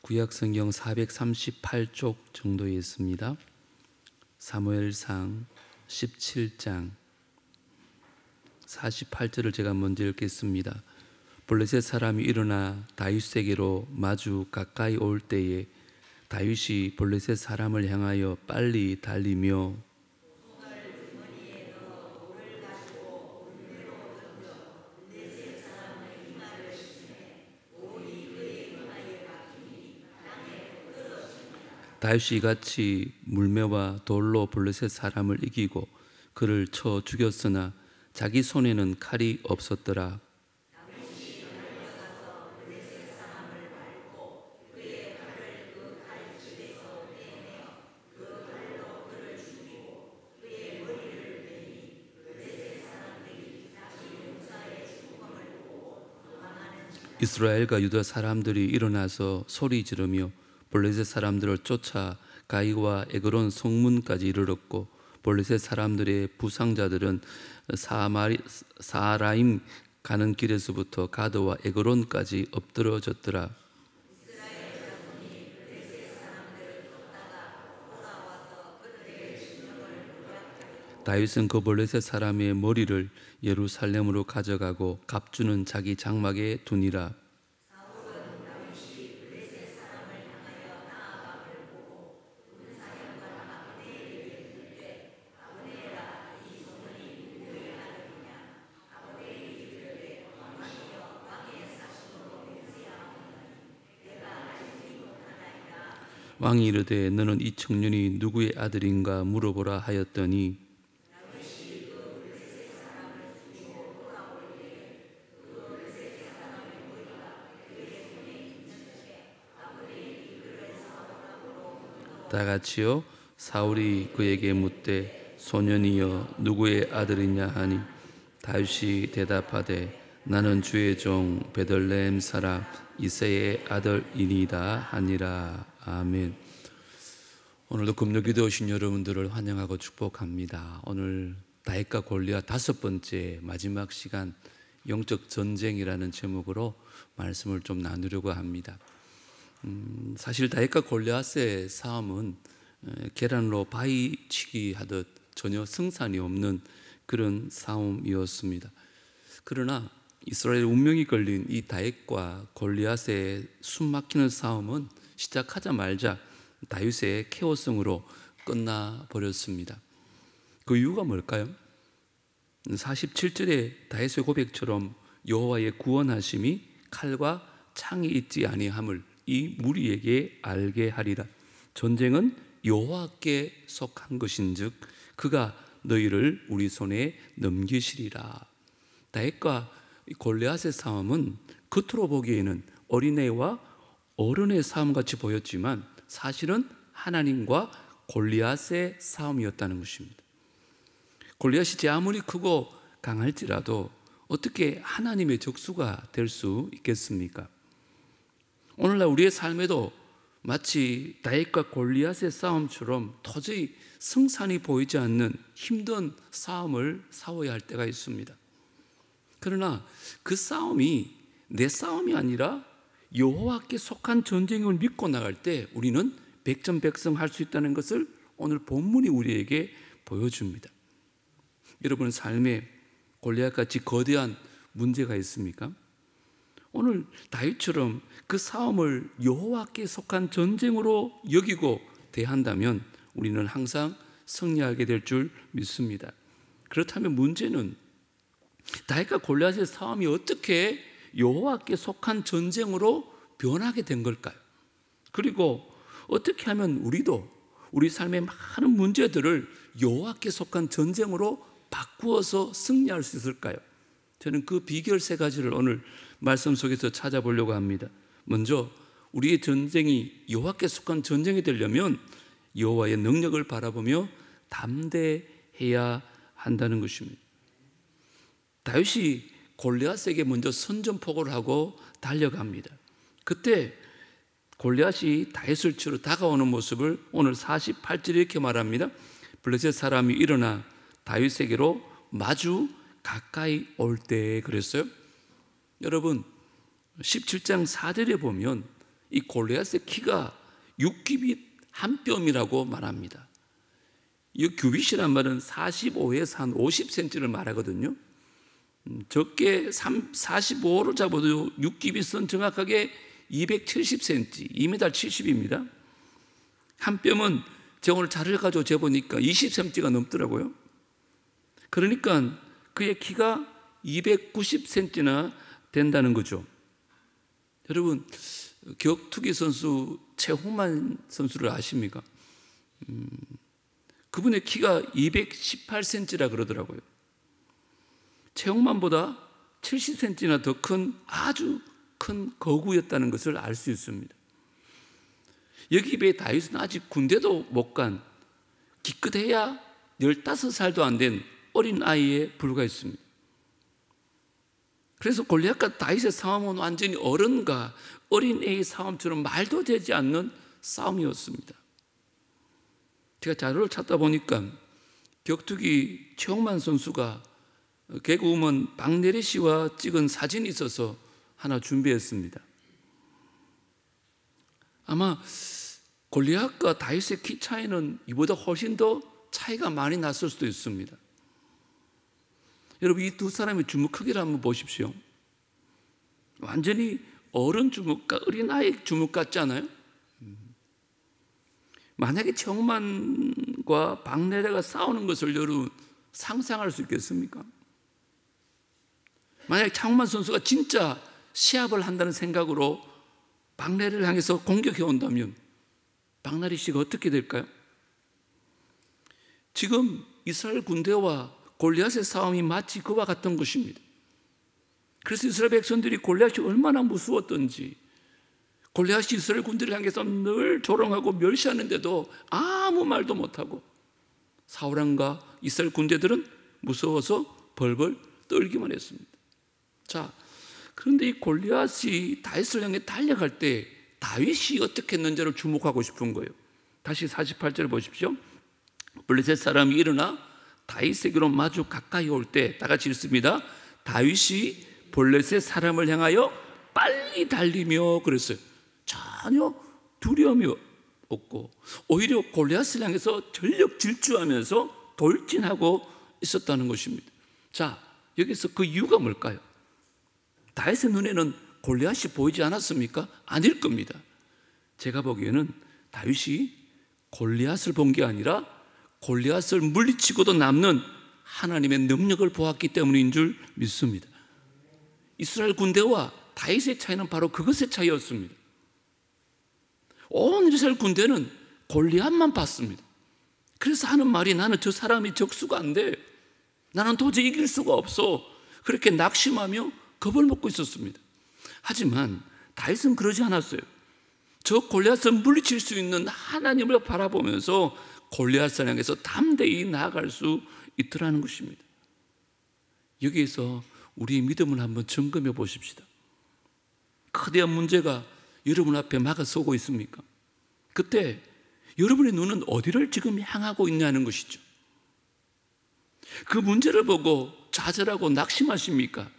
구약성경 438쪽 정도에 있습니다. 사무엘상 17장 48절을 제가 먼저 읽겠습니다. 블레셋 사람이 일어나 다윗에게로 마주 가까이 올 때에 다윗이 블레셋 사람을 향하여 빨리 달리며 다윗이 이같이 물매와 돌로 블레셋 사람을 이기고 그를 쳐 죽였으나 자기 손에는 칼이 없었더라. 이스라엘과 유다 사람들이 일어나서 소리 지르며 블레셋 사람들을 쫓아 가이와 에그론 성문까지 이르렀고 블레셋 사람들의 부상자들은 사라임 가는 길에서부터 가드와 에그론까지 엎드러졌더라. 다윗은 그 블레셋 사람의 머리를 예루살렘으로 가져가고 갑주는 자기 장막에 두니라. 왕이 이르되 너는 이 청년이 누구의 아들인가 물어보라 하였더니 다 같이요. 사울이 그에게 묻되 소년이여 누구의 아들이냐 하니 다윗이 대답하되 나는 주의 종 베들레헴 사람 이새의 아들이니이다 하니라. 아멘. 오늘도 금요기도 오신 여러분들을 환영하고 축복합니다. 오늘 다윗과 골리앗 5번째 마지막 시간 영적 전쟁이라는 제목으로 말씀을 좀 나누려고 합니다. 사실 다윗과 골리앗의 싸움은 계란으로 바위치기 하듯 전혀 승산이 없는 그런 싸움이었습니다. 그러나 이스라엘 운명이 걸린 이 다윗과 골리앗의 숨막히는 싸움은 시작하자마자 다윗의 KO승으로 끝나버렸습니다. 그 이유가 뭘까요? 47절의 다윗의 고백처럼 여호와의 구원하심이 칼과 창이 있지 아니함을 이 무리에게 알게 하리라. 전쟁은 여호와께 속한 것인즉 그가 너희를 우리 손에 넘기시리라. 다윗과 골리앗의 싸움은 겉으로 보기에는 어린애와 어른의 싸움같이 보였지만 사실은 하나님과 골리앗의 싸움이었다는 것입니다. 골리앗이 제 아무리 크고 강할지라도 어떻게 하나님의 적수가 될 수 있겠습니까? 오늘날 우리의 삶에도 마치 다윗과 골리앗의 싸움처럼 도저히 승산이 보이지 않는 힘든 싸움을 싸워야 할 때가 있습니다. 그러나 그 싸움이 내 싸움이 아니라 여호와께 속한 전쟁을 믿고 나갈 때 우리는 백전백승할 수 있다는 것을 오늘 본문이 우리에게 보여줍니다. 여러분 삶에 골리앗같이 거대한 문제가 있습니까? 오늘 다윗처럼 그 싸움을 여호와께 속한 전쟁으로 여기고 대한다면 우리는 항상 승리하게 될 줄 믿습니다. 그렇다면 문제는 다윗과 골리앗의 싸움이 어떻게 여호와께 속한 전쟁으로 변하게 된 걸까요? 그리고 어떻게 하면 우리도 우리 삶의 많은 문제들을 여호와께 속한 전쟁으로 바꾸어서 승리할 수 있을까요? 저는 그 비결 3가지를 오늘 말씀 속에서 찾아보려고 합니다. 먼저 우리의 전쟁이 여호와께 속한 전쟁이 되려면 여호와의 능력을 바라보며 담대해야 한다는 것입니다. 다윗이 골리앗에게 먼저 선전포고를 하고 달려갑니다. 그때 골리앗이 다윗을 치러 다가오는 모습을 오늘 48절에 이렇게 말합니다. 블레셋 사람이 일어나 다윗에게로 마주 가까이 올 때 그랬어요. 여러분 17장 4절에 보면 이 골리앗의 키가 6규빗 한 뼘이라고 말합니다. 이 규빗이란 말은 45에서 한 50cm를 말하거든요. 적게 45로 잡아도 6규빗은 정확하게 270cm, 2m 70입니다. 한 뼘은 제가 오늘 자료를 가지고 재보니까 20cm가 넘더라고요. 그러니까 그의 키가 290cm나 된다는 거죠. 여러분, 격투기 선수 최홍만 선수를 아십니까? 그분의 키가 218cm라 그러더라고요. 최홍만보다 70cm나 더 큰 아주 큰 거구였다는 것을 알 수 있습니다. 여기 비해 다윗은 아직 군대도 못 간 기껏해야 15살도 안 된 어린 아이에 불과했습니다. 그래서 골리앗과 다윗의 싸움은 완전히 어른과 어린애의 싸움처럼 말도 되지 않는 싸움이었습니다. 제가 자료를 찾다 보니까 격투기 최홍만 선수가 개그우먼 박내리 씨와 찍은 사진이 있어서 하나 준비했습니다. 아마 골리앗과 다윗의 키 차이는 이보다 훨씬 더 차이가 많이 났을 수도 있습니다. 여러분, 이 두 사람의 주먹 크기를 한번 보십시오. 완전히 어른 주먹과 어린아이 주먹 같지 않아요? 만약에 최홍만과 박내래가 싸우는 것을 여러분 상상할 수 있겠습니까? 만약에 최홍만 선수가 진짜 시합을 한다는 생각으로 박내래를 향해서 공격해 온다면 박나리 씨가 어떻게 될까요? 지금 이스라엘 군대와 골리앗의 싸움이 마치 그와 같은 것입니다. 그래서 이스라엘 백성들이 골리앗이 얼마나 무서웠던지, 골리앗이 이스라엘 군대를 향해서 늘 조롱하고 멸시하는데도 아무 말도 못하고 사울 왕과 이스라엘 군대들은 무서워서 벌벌 떨기만 했습니다. 자, 그런데 이 골리앗이 다윗을 향해 달려갈 때 다윗이 어떻게 했는지를 주목하고 싶은 거예요. 다시 48절을 보십시오. 블레셋 사람이 일어나 다윗에게로 마주 가까이 올 때 다 같이 읽습니다. 다윗이 블레셋 사람을 향하여 빨리 달리며 그랬어요. 전혀 두려움이 없고 오히려 골리앗을 향해서 전력 질주하면서 돌진하고 있었다는 것입니다. 자, 여기서 그 이유가 뭘까요? 다윗의 눈에는 골리앗이 보이지 않았습니까? 아닐 겁니다. 제가 보기에는 다윗이 골리앗을 본 게 아니라 골리앗을 물리치고도 남는 하나님의 능력을 보았기 때문인 줄 믿습니다. 이스라엘 군대와 다윗의 차이는 바로 그것의 차이였습니다. 온 이스라엘 군대는 골리앗만 봤습니다. 그래서 하는 말이 나는 저 사람이 적수가 안 돼. 나는 도저히 이길 수가 없어. 그렇게 낙심하며 겁을 먹고 있었습니다. 하지만 다윗은 그러지 않았어요. 저 골리앗을 물리칠 수 있는 하나님을 바라보면서 골리앗을 향해서 담대히 나아갈 수 있더라는 것입니다. 여기에서 우리의 믿음을 한번 점검해 보십시다. 거대한 문제가 여러분 앞에 막아서고 있습니까? 그때 여러분의 눈은 어디를 지금 향하고 있냐는 것이죠. 그 문제를 보고 좌절하고 낙심하십니까?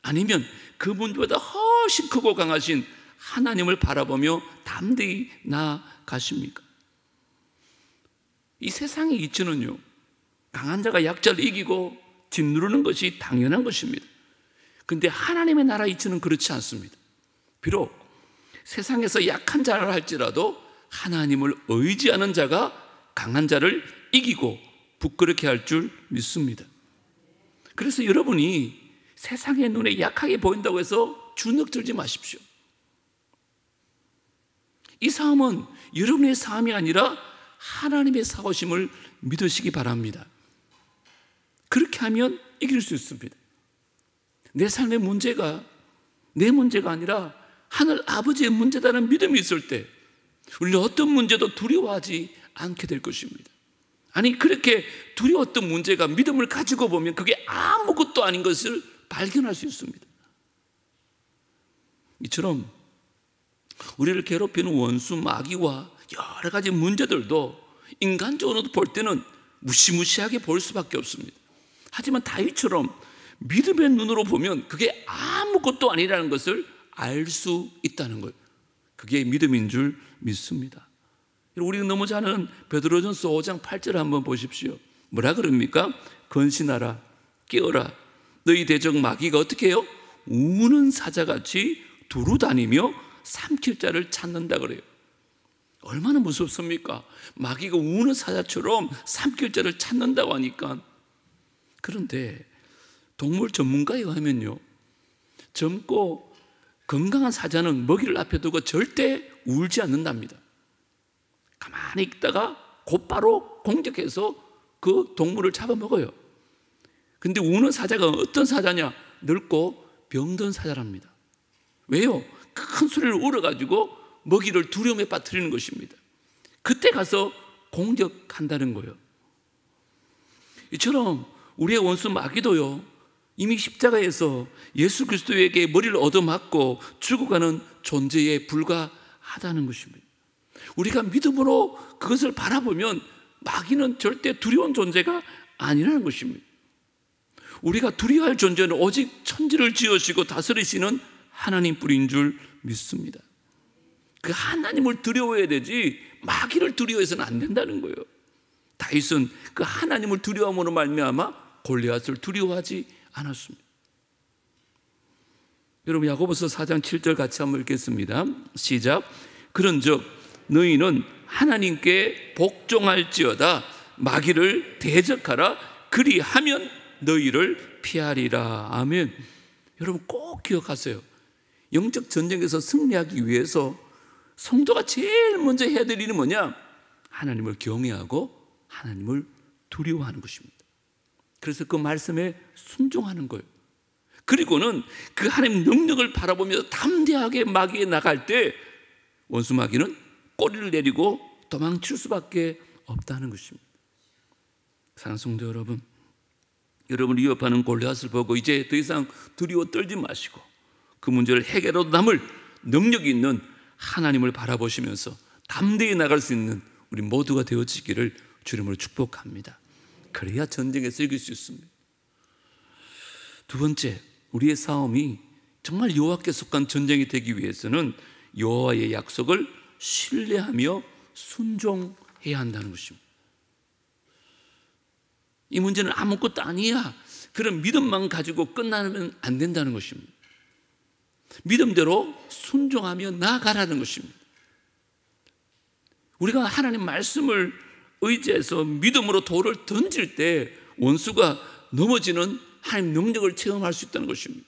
아니면 그 문제보다 훨씬 크고 강하신 하나님을 바라보며 담대히 나아가십니까? 이 세상의 이치는요, 강한 자가 약자를 이기고 짓누르는 것이 당연한 것입니다. 그런데 하나님의 나라 이치는 그렇지 않습니다. 비록 세상에서 약한 자라 할지라도 하나님을 의지하는 자가 강한 자를 이기고 부끄럽게 할 줄 믿습니다. 그래서 여러분이 세상의 눈에 약하게 보인다고 해서 주눅들지 마십시오. 이 싸움은 여러분의 싸움이 아니라 하나님의 싸우심을 믿으시기 바랍니다. 그렇게 하면 이길 수 있습니다. 내 삶의 문제가 내 문제가 아니라 하늘 아버지의 문제다는 믿음이 있을 때 우리는 어떤 문제도 두려워하지 않게 될 것입니다. 아니, 그렇게 두려웠던 문제가 믿음을 가지고 보면 그게 아무것도 아닌 것을 발견할 수 있습니다. 이처럼 우리를 괴롭히는 원수 마귀와 여러 가지 문제들도 인간적으로 볼 때는 무시무시하게 볼 수밖에 없습니다. 하지만 다윗처럼 믿음의 눈으로 보면 그게 아무것도 아니라는 것을 알 수 있다는 거예요. 그게 믿음인 줄 믿습니다. 우리가 너무 잘 아는 베드로전서 5장 8절 한번 보십시오. 뭐라 그럽니까? 건신하라, 깨어라. 너희 대적 마귀가 어떻게 해요? 우는 사자같이 두루다니며 삼킬 자를 찾는다 그래요. 얼마나 무섭습니까? 마귀가 우는 사자처럼 삼킬 자를 찾는다고 하니까. 그런데 동물 전문가에 의하면요, 젊고 건강한 사자는 먹이를 앞에 두고 절대 울지 않는답니다. 가만히 있다가 곧바로 공격해서 그 동물을 잡아먹어요. 근데 우는 사자가 어떤 사자냐? 늙고 병든 사자랍니다. 왜요? 큰 소리를 울어가지고 먹이를 두려움에 빠뜨리는 것입니다. 그때 가서 공격한다는 거예요. 이처럼 우리의 원수 마귀도요, 이미 십자가에서 예수 그리스도에게 머리를 얻어맞고 죽어가는 존재에 불과하다는 것입니다. 우리가 믿음으로 그것을 바라보면 마귀는 절대 두려운 존재가 아니라는 것입니다. 우리가 두려워할 존재는 오직 천지를 지으시고 다스리시는 하나님뿐인 줄 믿습니다. 그 하나님을 두려워해야 되지 마귀를 두려워해서는 안 된다는 거예요. 다윗은 그 하나님을 두려움으로 말미암아 골리앗을 두려워하지 않았습니다. 여러분, 야고보서 4장 7절 같이 한번 읽겠습니다. 시작. 그런즉 너희는 하나님께 복종할지어다. 마귀를 대적하라. 그리하면 너희를 피하리라. 아멘. 여러분 꼭 기억하세요. 영적 전쟁에서 승리하기 위해서 성도가 제일 먼저 해야 될 일은 뭐냐? 하나님을 경외하고 하나님을 두려워하는 것입니다. 그래서 그 말씀에 순종하는 거예요. 그리고는 그 하나님 능력을 바라보면서 담대하게 마귀에 나갈 때 원수 마귀는 꼬리를 내리고 도망칠 수밖에 없다는 것입니다. 사랑하는 성도 여러분, 여러분을 위협하는 골리앗을 보고 이제 더 이상 두려워 떨지 마시고 그 문제를 해결하도 남을 능력이 있는 하나님을 바라보시면서 담대히 나갈 수 있는 우리 모두가 되어지기를 주님으로 축복합니다. 그래야 전쟁에서 이길 수 있습니다. 두 번째, 우리의 싸움이 정말 여호와께 속한 전쟁이 되기 위해서는 여호와의 약속을 신뢰하며 순종해야 한다는 것입니다. 이 문제는 아무것도 아니야, 그런 믿음만 가지고 끝나면 안 된다는 것입니다. 믿음대로 순종하며 나아가라는 것입니다. 우리가 하나님 말씀을 의지해서 믿음으로 돌을 던질 때 원수가 넘어지는 하나님 능력을 체험할 수 있다는 것입니다.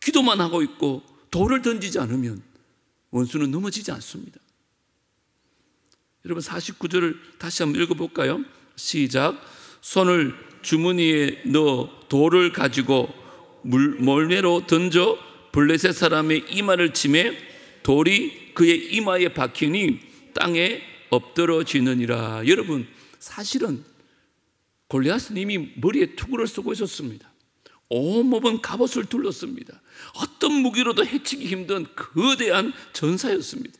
기도만 하고 있고 돌을 던지지 않으면 원수는 넘어지지 않습니다. 여러분 49절을 다시 한번 읽어볼까요? 시작. 손을 주머니에 넣어 돌을 가지고 몰매로 던져 블레셋 사람의 이마를 치매 돌이 그의 이마에 박히니 땅에 엎드러지느니라. 여러분, 사실은 골리앗은 이미 머리에 투구를 쓰고 있었습니다. 온몸은 갑옷을 둘렀습니다. 어떤 무기로도 해치기 힘든 거대한 전사였습니다.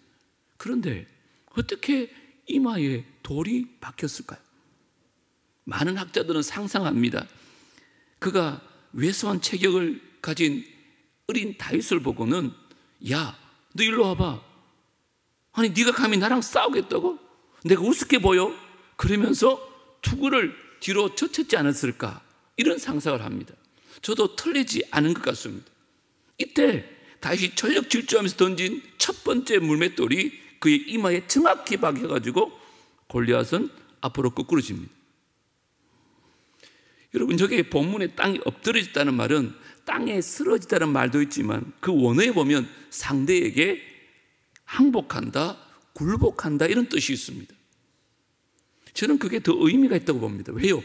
그런데 어떻게 이마에 돌이 박혔을까요? 많은 학자들은 상상합니다. 그가 왜소한 체격을 가진 어린 다윗을 보고는 야, 너 일로 와봐. 아니 네가 감히 나랑 싸우겠다고? 내가 우습게 보여? 그러면서 투구를 뒤로 젖혔지 않았을까? 이런 상상을 합니다. 저도 틀리지 않은 것 같습니다. 이때 다윗이 전력 질주하면서 던진 첫 번째 물맷돌이 그의 이마에 정확히 박혀가지고 골리앗은 앞으로 거꾸러집니다. 여러분, 저게 본문에 땅이 엎드러졌다는 말은 땅에 쓰러지다는 말도 있지만 그 원어에 보면 상대에게 항복한다, 굴복한다 이런 뜻이 있습니다. 저는 그게 더 의미가 있다고 봅니다. 왜요?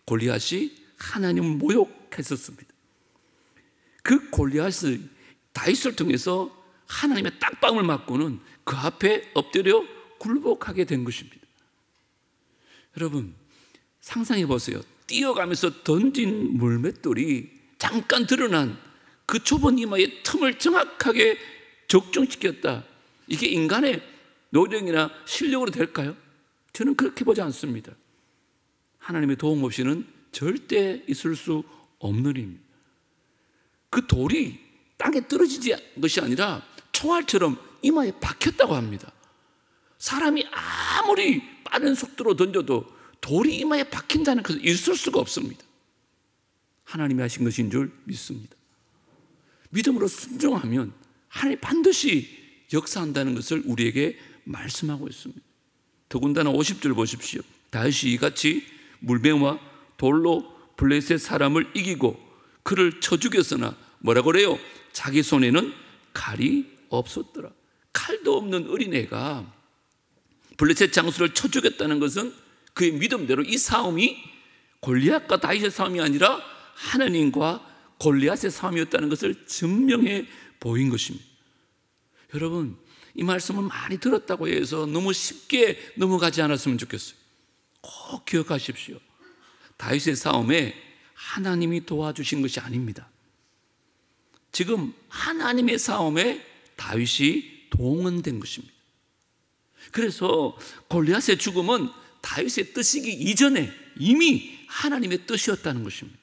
골리앗이 하나님을 모욕했었습니다. 그 골리앗을 다윗을 통해서 하나님의 딱밤을 맞고는 그 앞에 엎드려 굴복하게 된 것입니다. 여러분 상상해 보세요. 뛰어가면서 던진 물맷돌이 잠깐 드러난 그 좁은 이마의 틈을 정확하게 적중시켰다. 이게 인간의 노력이나 실력으로 될까요? 저는 그렇게 보지 않습니다. 하나님의 도움 없이는 절대 있을 수 없는 일입니다. 그 돌이 땅에 떨어지지 것이 아니라 총알처럼 이마에 박혔다고 합니다. 사람이 아무리 빠른 속도로 던져도 돌이 이마에 박힌다는 것을 있을 수가 없습니다. 하나님이 하신 것인 줄 믿습니다. 믿음으로 순종하면 하나님이 반드시 역사한다는 것을 우리에게 말씀하고 있습니다. 더군다나 50절 보십시오. 다윗이 이같이 물병과 돌로 블레셋 사람을 이기고 그를 쳐 죽였으나 뭐라고 그래요? 자기 손에는 칼이 없었더라. 칼도 없는 어린애가 블레셋 장수를 쳐 죽였다는 것은 그의 믿음대로 이 싸움이 골리앗과 다윗의 싸움이 아니라 하나님과 골리앗의 싸움이었다는 것을 증명해 보인 것입니다. 여러분, 이 말씀을 많이 들었다고 해서 너무 쉽게 넘어가지 않았으면 좋겠어요. 꼭 기억하십시오. 다윗의 싸움에 하나님이 도와주신 것이 아닙니다. 지금 하나님의 싸움에 다윗이 동원된 것입니다. 그래서 골리앗의 죽음은 다윗의 뜻이기 이전에 이미 하나님의 뜻이었다는 것입니다.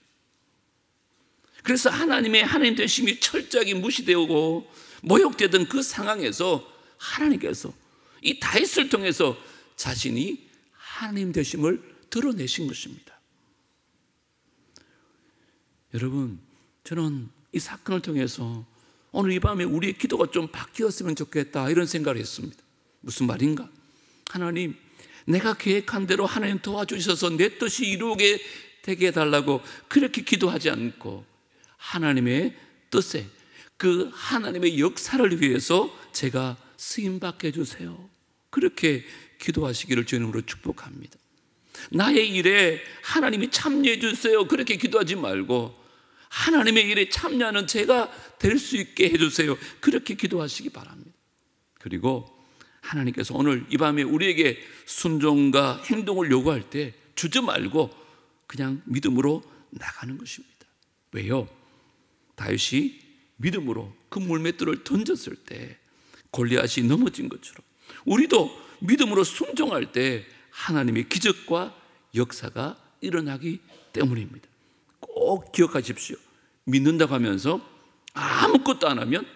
그래서 하나님 되심이 철저하게 무시되고 모욕되던 그 상황에서 하나님께서 이 다윗을 통해서 자신이 하나님 되심을 드러내신 것입니다. 여러분, 저는 이 사건을 통해서 오늘 이 밤에 우리의 기도가 좀 바뀌었으면 좋겠다 이런 생각을 했습니다. 무슨 말인가? 하나님, 내가 계획한 대로 하나님 도와주셔서 내 뜻이 이루게 되게 해달라고 그렇게 기도하지 않고 하나님의 뜻에 그 하나님의 역사를 위해서 제가 쓰임받게 해주세요. 그렇게 기도하시기를 주님으로 축복합니다. 나의 일에 하나님이 참여해 주세요. 그렇게 기도하지 말고 하나님의 일에 참여하는 제가 될 수 있게 해주세요. 그렇게 기도하시기 바랍니다. 그리고 하나님께서 오늘 이 밤에 우리에게 순종과 행동을 요구할 때 주저 말고 그냥 믿음으로 나가는 것입니다. 왜요? 다윗이 믿음으로 그 물맷돌을 던졌을 때 골리앗이 넘어진 것처럼 우리도 믿음으로 순종할 때 하나님의 기적과 역사가 일어나기 때문입니다. 꼭 기억하십시오. 믿는다고 하면서 아무것도 안 하면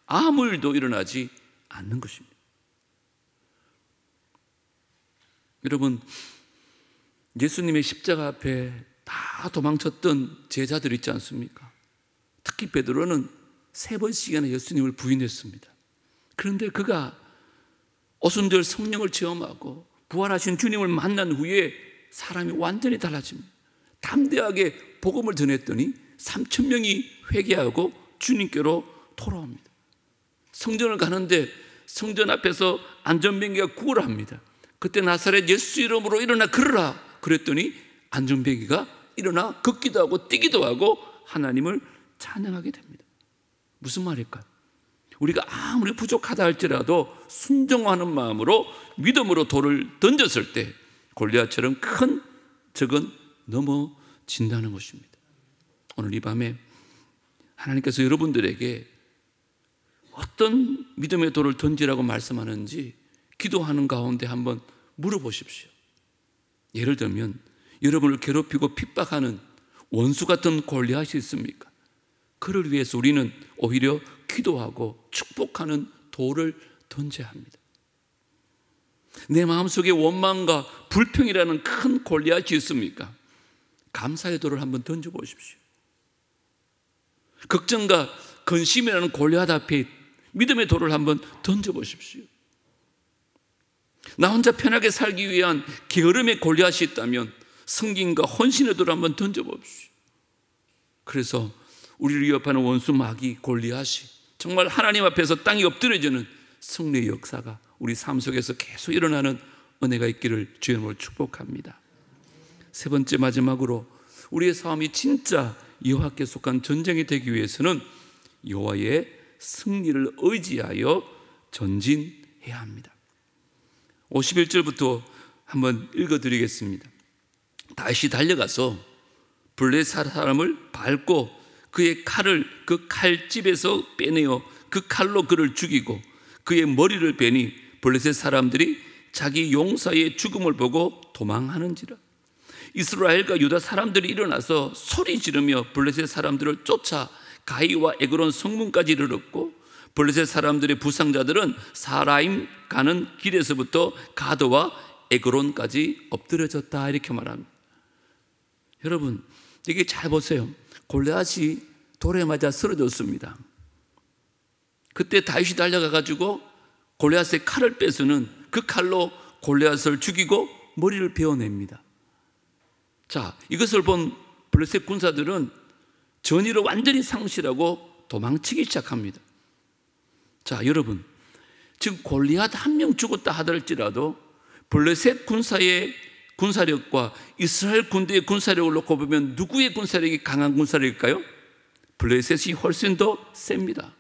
아무 일도 일어나지 않는 것입니다. 여러분, 예수님의 십자가 앞에 다 도망쳤던 제자들 있지 않습니까? 특히 베드로는 3번씩이나 예수님을 부인했습니다. 그런데 그가 오순절 성령을 체험하고 부활하신 주님을 만난 후에 사람이 완전히 달라집니다. 담대하게 복음을 전했더니 3,000명이 회개하고 주님께로 돌아옵니다. 성전을 가는데 성전 앞에서 안전병기가 구걸을 합니다. 그때 나사렛 예수 이름으로 일어나 걸으라 그랬더니 안전병기가 일어나 걷기도 하고 뛰기도 하고 하나님을 찬양하게 됩니다. 무슨 말일까요? 우리가 아무리 부족하다 할지라도 순종하는 마음으로 믿음으로 돌을 던졌을 때 골리앗처럼 큰 적은 넘어진다는 것입니다. 오늘 이 밤에 하나님께서 여러분들에게 어떤 믿음의 돌을 던지라고 말씀하는지 기도하는 가운데 한번 물어보십시오. 예를 들면 여러분을 괴롭히고 핍박하는 원수 같은 골리앗이 있습니까? 그를 위해서 우리는 오히려 기도하고 축복하는 돌을 던져야 합니다. 내 마음속에 원망과 불평이라는 큰 골리앗이 있습니까? 감사의 돌을 한번 던져보십시오. 걱정과 근심이라는 골리앗 앞에 믿음의 돌을 한번 던져보십시오. 나 혼자 편하게 살기 위한 게으름의 골리앗이 있다면 성김과 헌신의 돌을 한번 던져보십시오. 그래서 우리를 위협하는 원수 마귀 골리앗이 정말 하나님 앞에서 땅이 엎드려지는 승리의 역사가 우리 삶 속에서 계속 일어나는 은혜가 있기를 주의 이름으로 축복합니다. 세 번째 마지막으로 우리의 삶이 진짜 여호와께 속한 전쟁이 되기 위해서는 여호와의 승리를 의지하여 전진해야 합니다. 51절부터 한번 읽어드리겠습니다. 다시 달려가서 블레셋 사람을 밟고 그의 칼을 그 칼집에서 빼내어 그 칼로 그를 죽이고 그의 머리를 베니 블레셋 사람들이 자기 용사의 죽음을 보고 도망하는지라. 이스라엘과 유다 사람들이 일어나서 소리 지르며 블레셋 사람들을 쫓아 가이와 에그론 성문까지 이르렀고 블레셋 사람들의 부상자들은 사라임 가는 길에서부터 가드와 에그론까지 엎드려졌다 이렇게 말합니다. 여러분, 이게 잘 보세요. 골리앗이 돌에 맞아 쓰러졌습니다. 그때 다윗이 달려가 가지고 골리앗의 칼을 뺏으는 그 칼로 골리앗을 죽이고 머리를 베어냅니다. 자, 이것을 본 블레셋 군사들은 전의를 완전히 상실하고 도망치기 시작합니다. 자, 여러분, 지금 골리앗 한 명 죽었다 하더라도 블레셋 군사의 군사력과 이스라엘 군대의 군사력을 놓고 보면 누구의 군사력이 강한 군사력일까요? 블레셋이 훨씬 더 셉니다.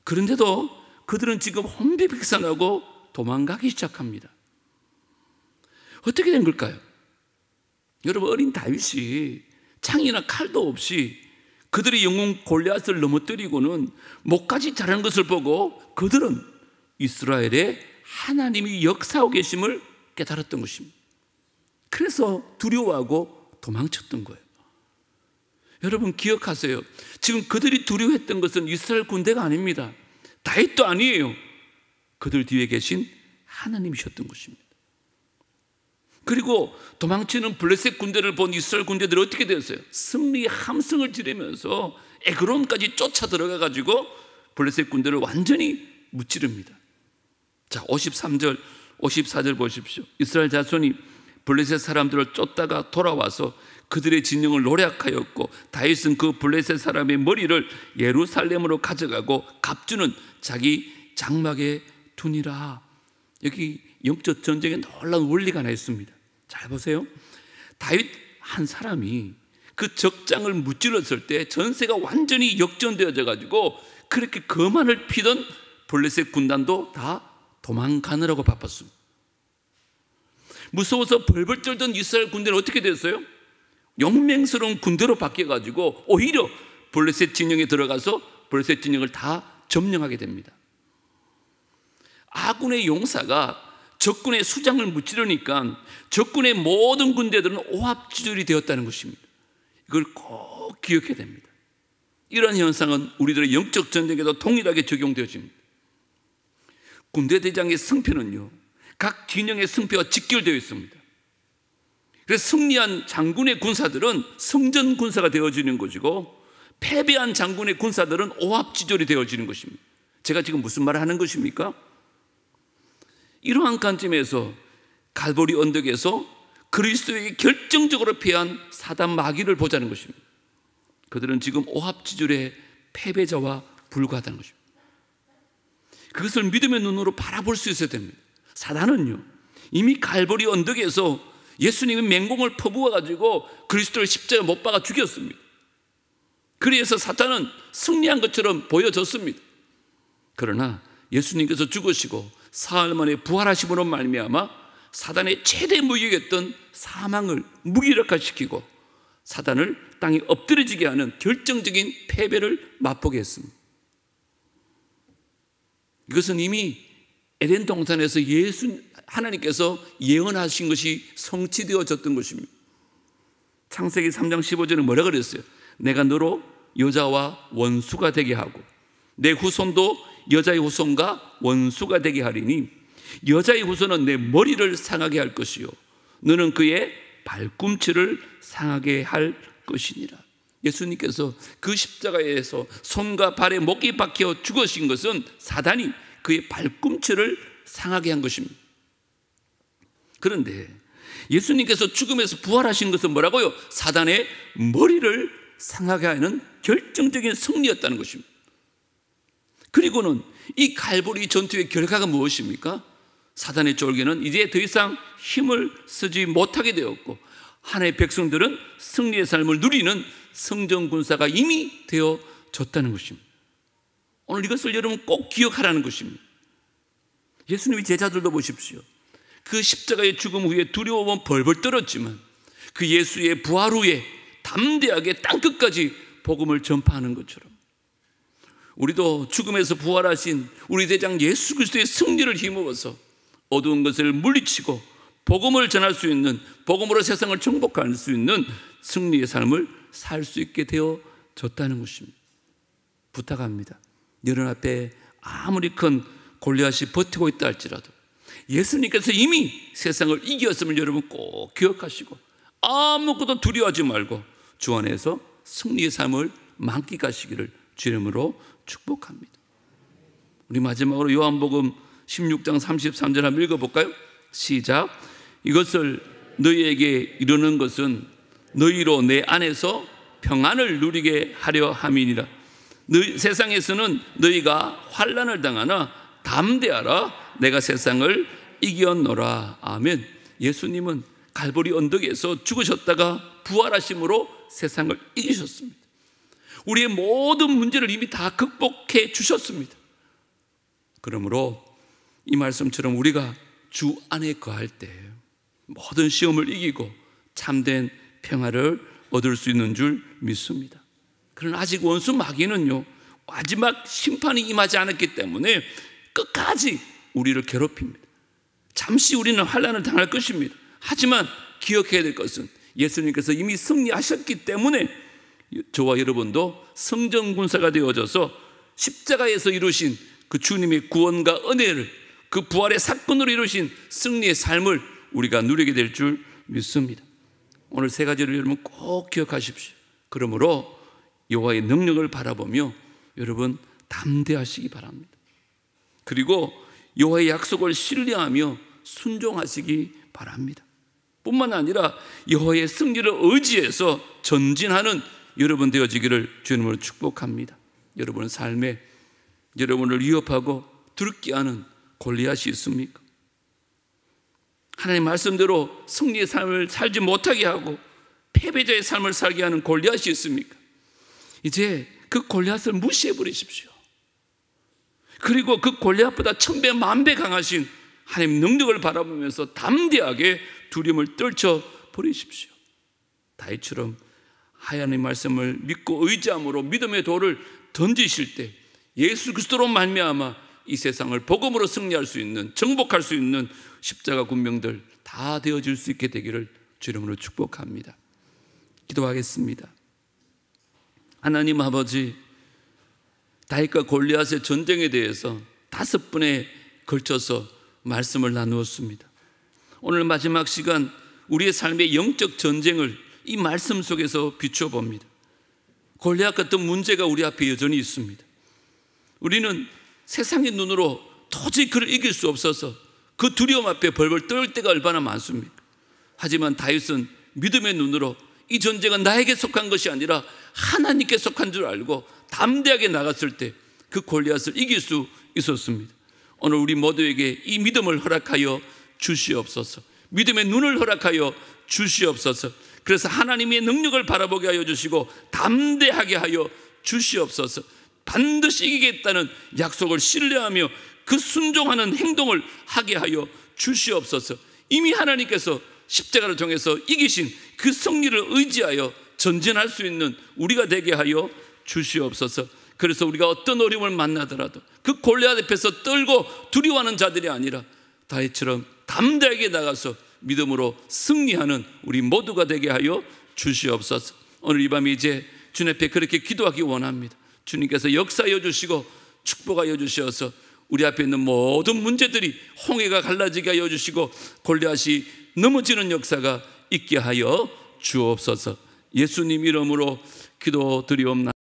그런데도 그들은 지금 혼비백산하고 도망가기 시작합니다. 어떻게 된 걸까요? 여러분, 어린 다윗이 창이나 칼도 없이 그들의 영웅 골리앗을 넘어뜨리고는 목까지 자라는 것을 보고 그들은 이스라엘에 하나님이 역사하고 계심을 깨달았던 것입니다. 그래서 두려워하고 도망쳤던 거예요. 여러분, 기억하세요. 지금 그들이 두려워했던 것은 이스라엘 군대가 아닙니다. 다윗도 아니에요. 그들 뒤에 계신 하나님이셨던 것입니다. 그리고 도망치는 블레셋 군대를 본 이스라엘 군대들이 어떻게 되었어요? 승리의 함성을 지르면서 에그론까지 쫓아 들어가 가지고 블레셋 군대를 완전히 무찌릅니다. 자, 53절 54절 보십시오. 이스라엘 자손이 블레셋 사람들을 쫓다가 돌아와서 그들의 진영을 노략하였고 다윗은 그 블레셋 사람의 머리를 예루살렘으로 가져가고 갑주는 자기 장막에 두니라. 여기 영적 전쟁에 놀라운 원리가 하나 있습니다. 잘 보세요. 다윗 한 사람이 그 적장을 무찔렀을 때 전세가 완전히 역전되어져 가지고 그렇게 거만을 피던 블레셋 군단도 다 도망가느라고 바빴습니다. 무서워서 벌벌 떨던 이스라엘 군대는 어떻게 됐어요? 용맹스러운 군대로 바뀌어가지고 오히려 블레셋 진영에 들어가서 블레셋 진영을 다 점령하게 됩니다. 아군의 용사가 적군의 수장을 무찌르니까 적군의 모든 군대들은 오합지졸이 되었다는 것입니다. 이걸 꼭 기억해야 됩니다. 이런 현상은 우리들의 영적 전쟁에도 동일하게 적용되어집니다. 군대 대장의 승패는요, 각 진영의 승패와 직결되어 있습니다. 그래서 승리한 장군의 군사들은 성전 군사가 되어지는 것이고 패배한 장군의 군사들은 오합지졸이 되어지는 것입니다. 제가 지금 무슨 말을 하는 것입니까? 이러한 관점에서 갈보리 언덕에서 그리스도에게 결정적으로 패한 사단 마귀를 보자는 것입니다. 그들은 지금 오합지졸의 패배자와 불과하다는 것입니다. 그것을 믿음의 눈으로 바라볼 수 있어야 됩니다. 사단은요, 이미 갈보리 언덕에서 예수님의 맹공을 퍼부어가지고 그리스도를 십자가에 못 박아 죽였습니다. 그래서 사탄은 승리한 것처럼 보여졌습니다. 그러나 예수님께서 죽으시고 사흘 만에 부활하심으로 말미암아 사단의 최대 무기였던 사망을 무기력화시키고 사단을 땅에 엎드려지게 하는 결정적인 패배를 맛보게 했습니다. 이것은 이미 에덴 동산에서 하나님께서 예언하신 것이 성취되어졌던 것입니다. 창세기 3장 15절에 뭐라 그랬어요? 내가 너로 여자와 원수가 되게 하고 내 후손도 여자의 후손과 원수가 되게 하리니 여자의 후손은 내 머리를 상하게 할 것이요 너는 그의 발꿈치를 상하게 할 것이니라. 예수님께서 그 십자가에서 손과 발에 목이 박혀 죽으신 것은 사단이 그의 발꿈치를 상하게 한 것입니다. 그런데 예수님께서 죽음에서 부활하신 것은 뭐라고요? 사단의 머리를 상하게 하는 결정적인 승리였다는 것입니다. 그리고는 이 갈보리 전투의 결과가 무엇입니까? 사단의 쫄개는 이제 더 이상 힘을 쓰지 못하게 되었고 하나님의 백성들은 승리의 삶을 누리는 성전군사가 이미 되어졌다는 것입니다. 오늘 이것을 여러분 꼭 기억하라는 것입니다. 예수님의 제자들도 보십시오. 그 십자가의 죽음 후에 두려움은 벌벌 떨었지만 그 예수의 부활 후에 담대하게 땅끝까지 복음을 전파하는 것처럼 우리도 죽음에서 부활하신 우리 대장 예수 그리스도의 승리를 힘입어서 어두운 것을 물리치고 복음을 전할 수 있는, 복음으로 세상을 정복할 수 있는 승리의 삶을 살 수 있게 되어졌다는 것입니다. 부탁합니다. 너희 앞에 아무리 큰 골리앗이 버티고 있다 할지라도 예수님께서 이미 세상을 이겼음을 여러분 꼭 기억하시고 아무것도 두려워하지 말고 주 안에서 승리의 삶을 만끽하시기를 주 이름으로 축복합니다. 우리 마지막으로 요한복음 16장 33절 한번 읽어볼까요? 시작. 이것을 너희에게 이르는 것은 너희로 내 안에서 평안을 누리게 하려 함이니라. 세상에서는 너희가 환난을 당하나 담대하라. 내가 세상을 이겼노라. 아멘. 예수님은 갈보리 언덕에서 죽으셨다가 부활하심으로 세상을 이기셨습니다. 우리의 모든 문제를 이미 다 극복해 주셨습니다. 그러므로 이 말씀처럼 우리가 주 안에 거할 때 모든 시험을 이기고 참된 평화를 얻을 수 있는 줄 믿습니다. 그러나 아직 원수 마귀는요, 마지막 심판이 임하지 않았기 때문에 끝까지 우리를 괴롭힙니다. 잠시 우리는 환난을 당할 것입니다. 하지만 기억해야 될 것은 예수님께서 이미 승리하셨기 때문에 저와 여러분도 성전군사가 되어져서 십자가에서 이루신 그 주님의 구원과 은혜를, 그 부활의 사건으로 이루신 승리의 삶을 우리가 누리게 될 줄 믿습니다. 오늘 세 가지를 여러분 꼭 기억하십시오. 그러므로 여호와의 능력을 바라보며 여러분 담대하시기 바랍니다. 그리고 여호와의 약속을 신뢰하며 순종하시기 바랍니다. 뿐만 아니라 여호와의 승리를 의지해서 전진하는 여러분 되어지기를 주님으로 축복합니다. 여러분의 삶에 여러분을 위협하고 두렵게 하는 골리앗이 있습니까? 하나님 말씀대로 승리의 삶을 살지 못하게 하고 패배자의 삶을 살게 하는 골리앗이 있습니까? 이제 그 골리앗을 무시해 버리십시오. 그리고 그 골리앗보다 1000배 만배 강하신 하나님 능력을 바라보면서 담대하게 두려움을 떨쳐 버리십시오. 다윗처럼 하나님 말씀을 믿고 의지함으로 믿음의 돌을 던지실 때 예수 그리스도로 말미암아 이 세상을 복음으로 승리할 수 있는, 정복할 수 있는 십자가 군병들 다 되어질 수 있게 되기를 주 이름으로 축복합니다. 기도하겠습니다. 하나님 아버지, 다윗과 골리앗의 전쟁에 대해서 5번에 걸쳐서 말씀을 나누었습니다. 오늘 마지막 시간 우리의 삶의 영적 전쟁을 이 말씀 속에서 비추어 봅니다. 골리앗 같은 문제가 우리 앞에 여전히 있습니다. 우리는 세상의 눈으로 도저히 그를 이길 수 없어서 그 두려움 앞에 벌벌 떨 때가 얼마나 많습니까? 하지만 다윗은 믿음의 눈으로 이 전쟁은 나에게 속한 것이 아니라 하나님께 속한 줄 알고 담대하게 나갔을 때 그 골리앗을 이길 수 있었습니다. 오늘 우리 모두에게 이 믿음을 허락하여 주시옵소서. 믿음의 눈을 허락하여 주시옵소서. 그래서 하나님의 능력을 바라보게 하여 주시고 담대하게 하여 주시옵소서. 반드시 이기겠다는 약속을 신뢰하며 그 순종하는 행동을 하게 하여 주시옵소서. 이미 하나님께서 십자가를 통해서 이기신 그 승리를 의지하여 전진할 수 있는 우리가 되게 하여 주시옵소서. 그래서 우리가 어떤 어려움을 만나더라도 그 골리앗 앞에서 떨고 두려워하는 자들이 아니라 다윗처럼 담대하게 나가서 믿음으로 승리하는 우리 모두가 되게 하여 주시옵소서. 오늘 이 밤에 이제 주님 앞에 그렇게 기도하기 원합니다. 주님께서 역사하여 주시고 축복하여 주셔서 우리 앞에 있는 모든 문제들이 홍해가 갈라지게 하여 주시고 골리앗이 넘어지는 역사가 있게 하여 주옵소서. 예수님 이름으로 기도드리옵나이다.